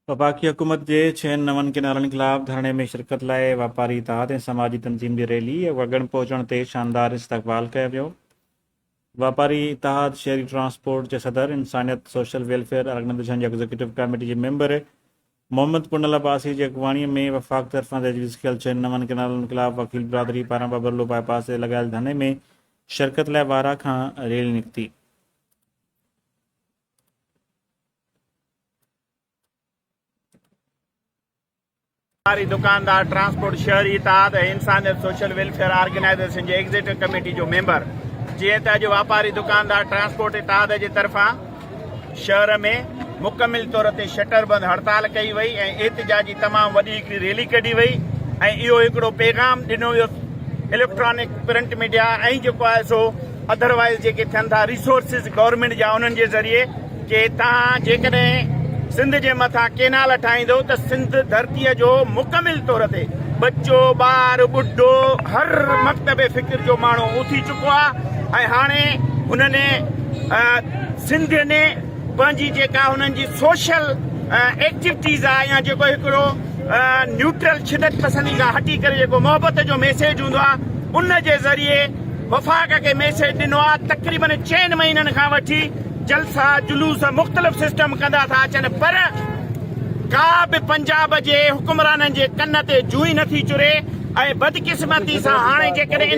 वफाकी हुकूमत जे 6 नवनि किनारनि ख़िलाफ़ धरणे में शिरकत लाइ वापारी इतिहाद ऐं समाजी तंज़ीम जी रैली ऐं वॻण पहुचण ते शानदार इस्तक़बाल कयो वियो। वापारी इतिहाद शहरी ट्रांसपोर्ट जे सदर, इंसानियत सोशल वेलफेयर ऑर्गेनाइज़ेशन जे एग्ज़ीक्यूटिव कमेटी जे मेंबर मोहम्मद पुनल अब्बासी जी अॻुवाणीअ में वफ़ाक़ तरफ़ां तजवीज़ कयल 6 नवनि किनारनि ख़िलाफ़ वकील बिरादरी पारां बबरलो बाईपास ते लॻायल धरणे में शिरकत लाइ वारा खां रैली निकिती। वापारी दुकानदार ट्रांसपोर्ट शहरी इतिहाद ऐं इंसानियत सोशल वेलफेयर ऑर्गेनाइज़ेशन जे एग्ज़ीक्यूटिव कमेटी जो मेंबर जीअं त अॼु वापारी दुकानदार ट्रांसपोर्ट इतिहाद जे तरफ़ां शहर में मुकमिल तौर ते शटर बंदि हड़ताल कई वई ऐं एहतिजाजी तमामु वॾी हिकिड़ी रैली कढी वई ऐं इहो हिकिड़ो पैगाम ॾिनो वियो इलेक्ट्रॉनिक प्रिंट मीडिया ऐं जेको आहे सो अदरवाइज़ जेके थियनि था रिसोर्सिस गवर्नमेंट जा उन्हनि जे ज़रिए कि तव्हां जेकॾहिं सिंध जे मथां केनाल ठाहींदो त सिंध धरतीअ जो मुकमिल तौर ते बच्चो ॿार ॿुढो हर मकतबे फ़िक्र जो माण्हू उथी चुको आहे ऐं हाणे हुनने सिंध ने पंहिंजी जेका हुननि जी सोशल एक्टिविटीज़ आहे या जेको हिकिड़ो न्यूट्रल शिदत पसंदी खां हटी करे जेको मोहबत जो मैसेज हूंदो आहे उन जे ज़रिए वफ़ाक़ खे मैसेज ॾिनो आहे। तक़रीबन 6 महीननि खां वठी जलसा जुलूस मुख़्तलिफ़ सिस्टम कंदा था अचनि पर का बि पंजाब जे हुकुमराननि जे कन ते जुई नथी चुरे ऐं बदकिस्मती सां हाणे जेकॾहिं